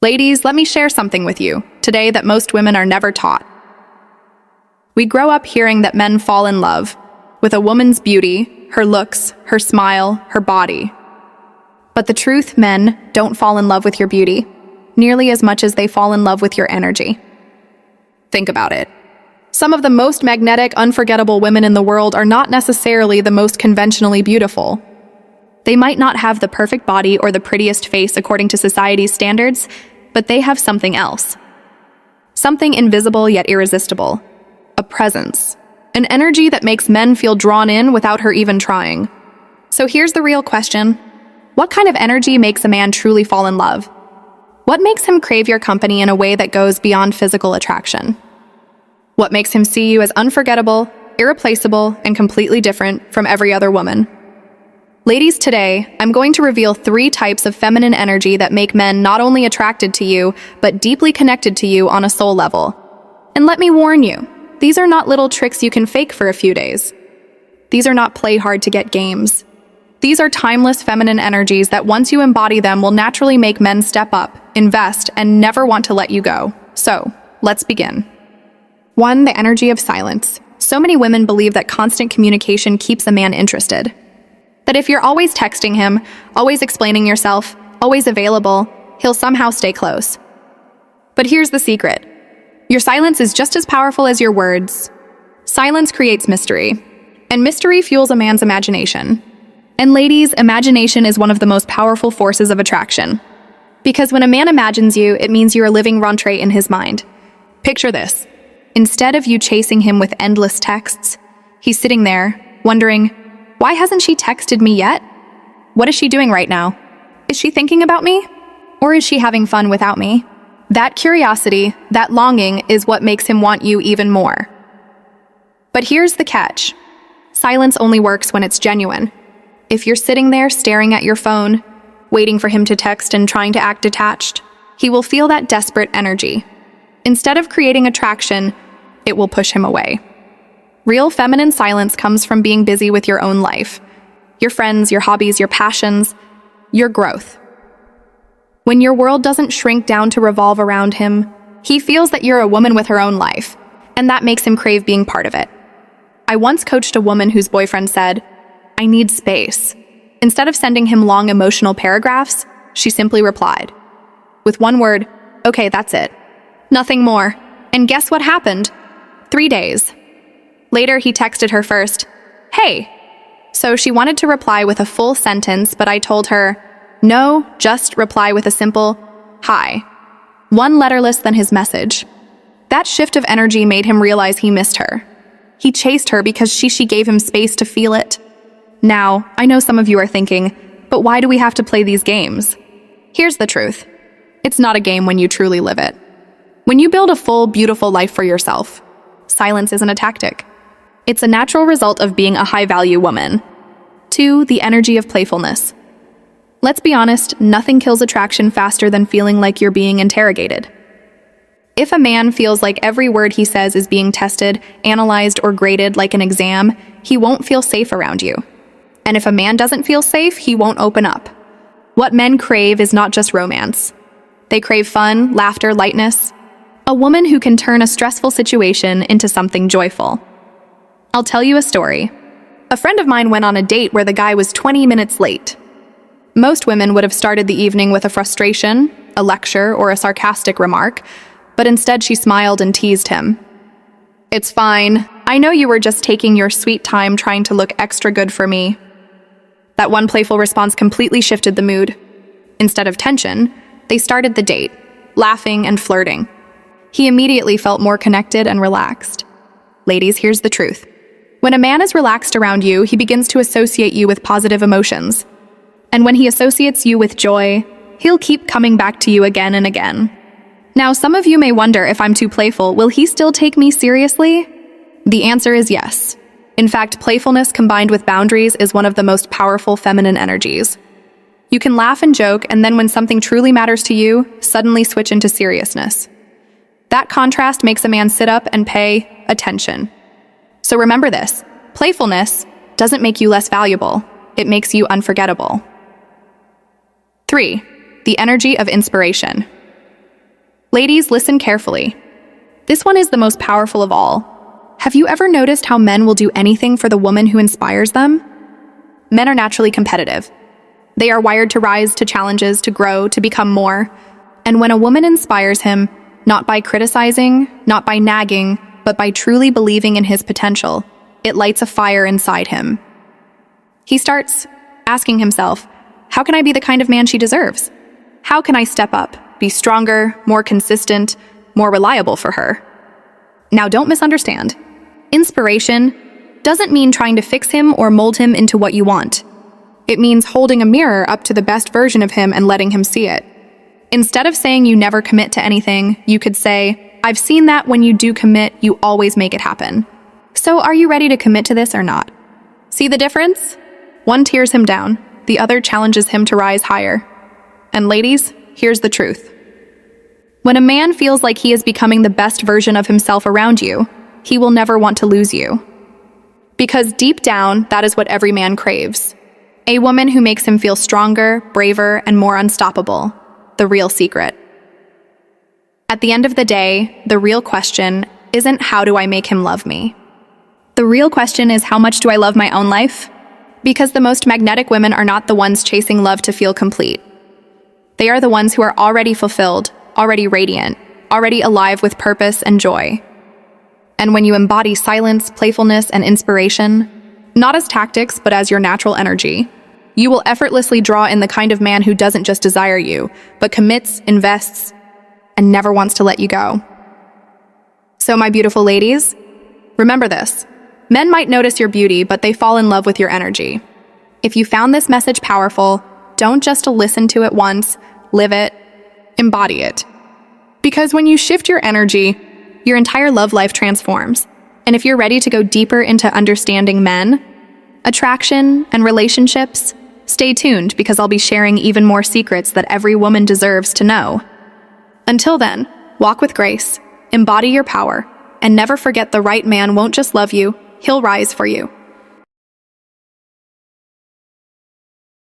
Ladies, let me share something with you today that most women are never taught. We grow up hearing that men fall in love with a woman's beauty, her looks, her smile, her body. But the truth, men don't fall in love with your beauty nearly as much as they fall in love with your energy. Think about it. Some of the most magnetic, unforgettable women in the world are not necessarily the most conventionally beautiful. They might not have the perfect body or the prettiest face according to society's standards, but they have something else. Something invisible yet irresistible. A presence. An energy that makes men feel drawn in without her even trying. So here's the real question. What kind of energy makes a man truly fall in love? What makes him crave your company in a way that goes beyond physical attraction? What makes him see you as unforgettable, irreplaceable, and completely different from every other woman? Ladies, today, I'm going to reveal 3 types of feminine energy that make men not only attracted to you, but deeply connected to you on a soul level. And let me warn you, these are not little tricks you can fake for a few days. These are not play hard to get games. These are timeless feminine energies that once you embody them will naturally make men step up, invest, and never want to let you go. So, let's begin. 1. The energy of silence. So many women believe that constant communication keeps a man interested. That if you're always texting him, always explaining yourself, always available, he'll somehow stay close. But here's the secret. Your silence is just as powerful as your words. Silence creates mystery, and mystery fuels a man's imagination. And ladies, imagination is one of the most powerful forces of attraction. Because when a man imagines you, it means you're a living rentrée in his mind. Picture this. Instead of you chasing him with endless texts, he's sitting there, wondering, why hasn't she texted me yet? What is she doing right now? Is she thinking about me? Or is she having fun without me? That curiosity, that longing is what makes him want you even more. But here's the catch. Silence only works when it's genuine. If you're sitting there staring at your phone, waiting for him to text and trying to act detached, he will feel that desperate energy. Instead of creating attraction, it will push him away. Real feminine silence comes from being busy with your own life, your friends, your hobbies, your passions, your growth. When your world doesn't shrink down to revolve around him, he feels that you're a woman with her own life, and that makes him crave being part of it. I once coached a woman whose boyfriend said, "I need space." Instead of sending him long emotional paragraphs, she simply replied, with one word, "Okay, that's it." Nothing more. And guess what happened? 3 days. Later, he texted her first, "Hey." So she wanted to reply with a full sentence, but I told her, no, just reply with a simple, "Hi." 1 letter less than his message. That shift of energy made him realize he missed her. He chased her because she gave him space to feel it. Now, I know some of you are thinking, but why do we have to play these games? Here's the truth. It's not a game when you truly live it. When you build a full, beautiful life for yourself, silence isn't a tactic. It's a natural result of being a high-value woman. 2. The energy of playfulness. Let's be honest, nothing kills attraction faster than feeling like you're being interrogated. If a man feels like every word he says is being tested, analyzed, or graded like an exam, he won't feel safe around you. And if a man doesn't feel safe, he won't open up. What men crave is not just romance. They crave fun, laughter, lightness. A woman who can turn a stressful situation into something joyful. I'll tell you a story. A friend of mine went on a date where the guy was 20 minutes late. Most women would have started the evening with a frustration, a lecture, or a sarcastic remark, but instead she smiled and teased him. "It's fine. I know you were just taking your sweet time trying to look extra good for me." That one playful response completely shifted the mood. Instead of tension, they started the date, laughing and flirting. He immediately felt more connected and relaxed. Ladies, here's the truth. When a man is relaxed around you, he begins to associate you with positive emotions. And when he associates you with joy, he'll keep coming back to you again and again. Now, some of you may wonder, if I'm too playful, will he still take me seriously? The answer is yes. In fact, playfulness combined with boundaries is one of the most powerful feminine energies. You can laugh and joke, and then when something truly matters to you, suddenly switch into seriousness. That contrast makes a man sit up and pay attention. So remember this, playfulness doesn't make you less valuable, it makes you unforgettable. 3. The energy of inspiration. Ladies, listen carefully. This one is the most powerful of all. Have you ever noticed how men will do anything for the woman who inspires them? Men are naturally competitive. They are wired to rise to challenges, to grow, to become more. And when a woman inspires him, not by criticizing, not by nagging, but by truly believing in his potential, it lights a fire inside him. He starts asking himself, how can I be the kind of man she deserves? How can I step up, be stronger, more consistent, more reliable for her? Now, don't misunderstand. Inspiration doesn't mean trying to fix him or mold him into what you want. It means holding a mirror up to the best version of him and letting him see it. Instead of saying you never commit to anything, you could say, I've seen that when you do commit, you always make it happen. So are you ready to commit to this or not? See the difference? One tears him down, the other challenges him to rise higher. And ladies, here's the truth. When a man feels like he is becoming the best version of himself around you, he will never want to lose you. Because deep down, that is what every man craves. A woman who makes him feel stronger, braver, and more unstoppable. The real secret. At the end of the day, the real question isn't how do I make him love me? The real question is how much do I love my own life? Because the most magnetic women are not the ones chasing love to feel complete. They are the ones who are already fulfilled, already radiant, already alive with purpose and joy. And when you embody silence, playfulness, and inspiration, not as tactics, but as your natural energy, you will effortlessly draw in the kind of man who doesn't just desire you, but commits, invests, and never wants to let you go. So, my beautiful ladies, remember this. Men might notice your beauty, but they fall in love with your energy. If you found this message powerful, don't just listen to it once, live it, embody it. Because when you shift your energy, your entire love life transforms. And if you're ready to go deeper into understanding men, attraction, and relationships, stay tuned because I'll be sharing even more secrets that every woman deserves to know. Until then, walk with grace, embody your power, and never forget the right man won't just love you, he'll rise for you.